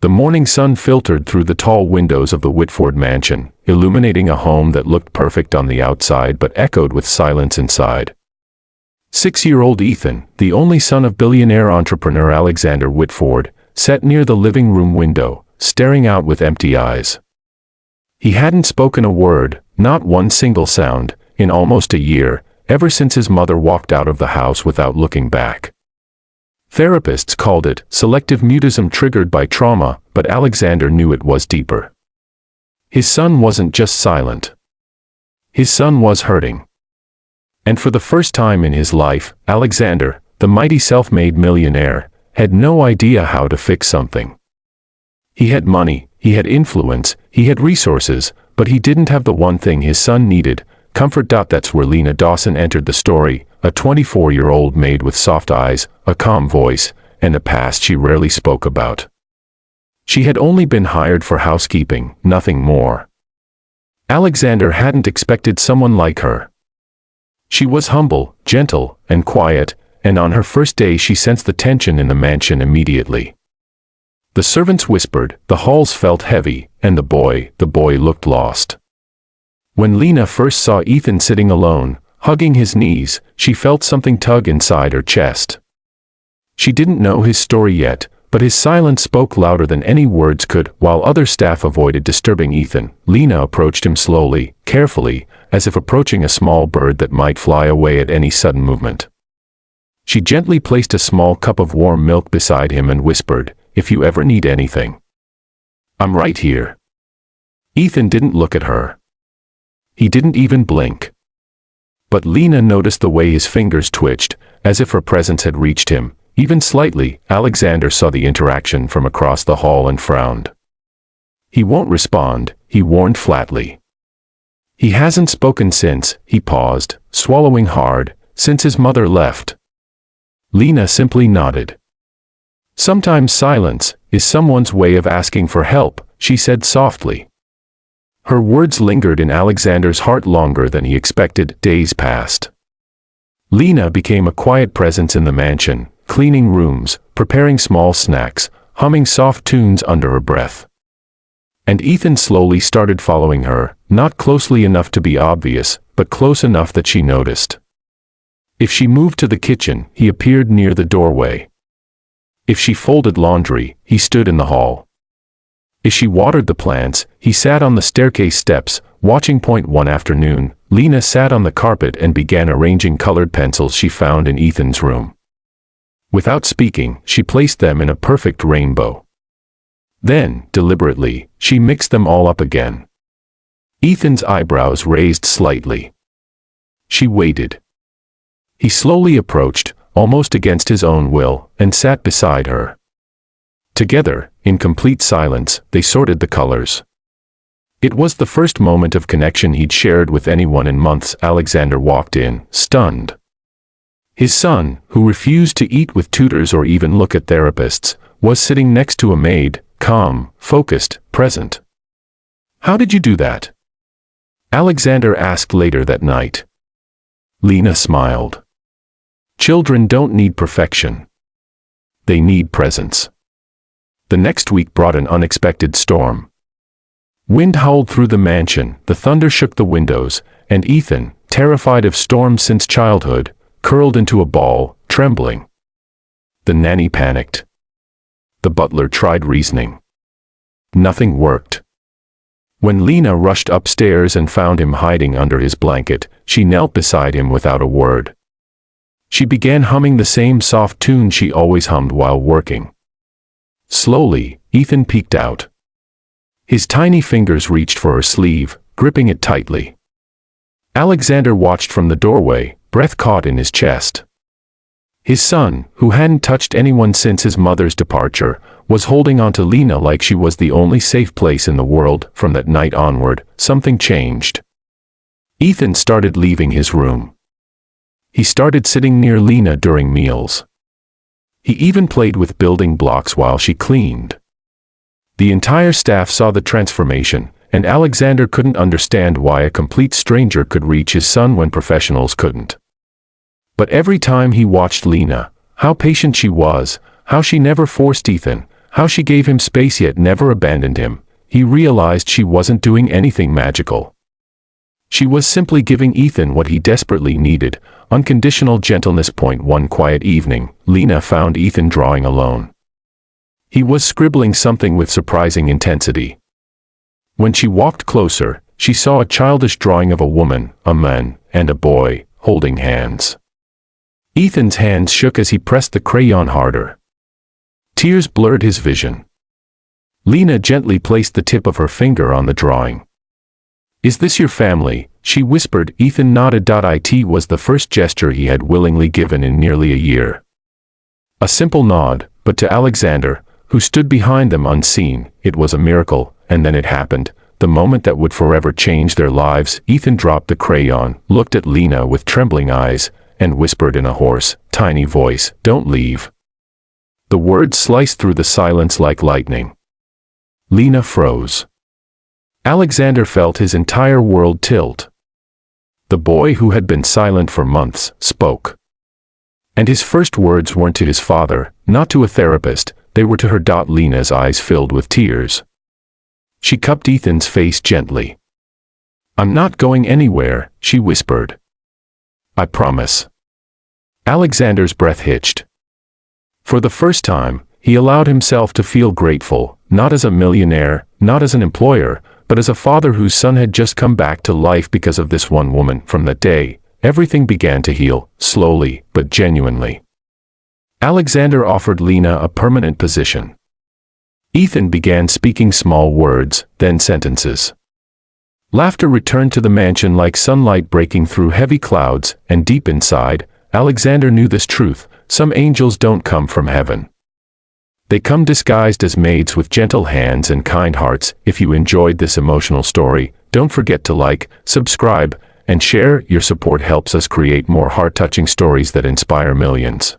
The morning sun filtered through the tall windows of the Whitford mansion, illuminating a home that looked perfect on the outside but echoed with silence inside. 6-year-old Ethan, the only son of billionaire entrepreneur Alexander Whitford, sat near the living room window, staring out with empty eyes. He hadn't spoken a word, not one single sound, in almost a year, ever since his mother walked out of the house without looking back. Therapists called it selective mutism triggered by trauma, but Alexander knew it was deeper. His son wasn't just silent. His son was hurting. And for the first time in his life, Alexander, the mighty self-made millionaire, had no idea how to fix something. He had money, he had influence, he had resources, but he didn't have the one thing his son needed, comfort. That's where Lena Dawson entered the story, a 24-year-old maid with soft eyes, a calm voice, and a past she rarely spoke about. She had only been hired for housekeeping, nothing more. Alexander hadn't expected someone like her. She was humble, gentle, and quiet, and on her first day she sensed the tension in the mansion immediately. The servants whispered, the halls felt heavy, and the boy looked lost. When Lena first saw Ethan sitting alone, hugging his knees, she felt something tug inside her chest. She didn't know his story yet, but his silence spoke louder than any words could. While other staff avoided disturbing Ethan, Lena approached him slowly, carefully, as if approaching a small bird that might fly away at any sudden movement. She gently placed a small cup of warm milk beside him and whispered, "If you ever need anything, I'm right here." Ethan didn't look at her. He didn't even blink. But Lena noticed the way his fingers twitched, as if her presence had reached him, even slightly. Alexander saw the interaction from across the hall and frowned. "He won't respond," he warned flatly. "He hasn't spoken since," he paused, swallowing hard, "since his mother left." Lena simply nodded. "Sometimes silence is someone's way of asking for help," she said softly. Her words lingered in Alexander's heart longer than he expected. Days passed. Lena became a quiet presence in the mansion, cleaning rooms, preparing small snacks, humming soft tunes under her breath. And Ethan slowly started following her, not closely enough to be obvious, but close enough that she noticed. If she moved to the kitchen, he appeared near the doorway. If she folded laundry, he stood in the hall. If she watered the plants, he sat on the staircase steps, watching. One afternoon, Lena sat on the carpet and began arranging colored pencils she found in Ethan's room. Without speaking, she placed them in a perfect rainbow. Then, deliberately, she mixed them all up again. Ethan's eyebrows raised slightly. She waited. He slowly approached, almost against his own will, and sat beside her. Together, in complete silence, they sorted the colors. It was the first moment of connection he'd shared with anyone in months. Alexander walked in, stunned. His son, who refused to eat with tutors or even look at therapists, was sitting next to a maid, calm, focused, present. "How did you do that?" Alexander asked later that night. Lena smiled. "Children don't need perfection. They need presence." The next week brought an unexpected storm. Wind howled through the mansion, the thunder shook the windows, and Ethan, terrified of storms since childhood, curled into a ball, trembling. The nanny panicked. The butler tried reasoning. Nothing worked. When Lena rushed upstairs and found him hiding under his blanket, she knelt beside him without a word. She began humming the same soft tune she always hummed while working. Slowly, Ethan peeked out. His tiny fingers reached for her sleeve, gripping it tightly. Alexander watched from the doorway, breath caught in his chest. His son, who hadn't touched anyone since his mother's departure, was holding onto Lena like she was the only safe place in the world. From that night onward, something changed. Ethan started leaving his room. He started sitting near Lena during meals. He even played with building blocks while she cleaned. The entire staff saw the transformation, and Alexander couldn't understand why a complete stranger could reach his son when professionals couldn't. But every time he watched Lena, how patient she was, how she never forced Ethan, how she gave him space yet never abandoned him, he realized she wasn't doing anything magical. She was simply giving Ethan what he desperately needed, unconditional gentleness. One quiet evening, Lena found Ethan drawing alone. He was scribbling something with surprising intensity. When she walked closer, she saw a childish drawing of a woman, a man, and a boy, holding hands. Ethan's hands shook as he pressed the crayon harder. Tears blurred his vision. Lena gently placed the tip of her finger on the drawing. "Is this your family?" she whispered. Ethan nodded. It was the first gesture he had willingly given in nearly a year. A simple nod, but to Alexander, who stood behind them unseen, it was a miracle. And then it happened, the moment that would forever change their lives. Ethan dropped the crayon, looked at Lena with trembling eyes, and whispered in a hoarse, tiny voice, "Don't leave." The words sliced through the silence like lightning. Lena froze. Alexander felt his entire world tilt. The boy who had been silent for months spoke. And his first words weren't to his father, not to a therapist, they were to her. Lena's eyes filled with tears. She cupped Ethan's face gently. "I'm not going anywhere," she whispered. "I promise." Alexander's breath hitched. For the first time, he allowed himself to feel grateful, not as a millionaire, not as an employer, but as a father whose son had just come back to life because of this one woman. From that day, everything began to heal, slowly, but genuinely. Alexander offered Lena a permanent position. Ethan began speaking small words, then sentences. Laughter returned to the mansion like sunlight breaking through heavy clouds, and deep inside, Alexander knew this truth: some angels don't come from heaven. They come disguised as maids with gentle hands and kind hearts. If you enjoyed this emotional story, don't forget to like, subscribe, and share. Your support helps us create more heart-touching stories that inspire millions.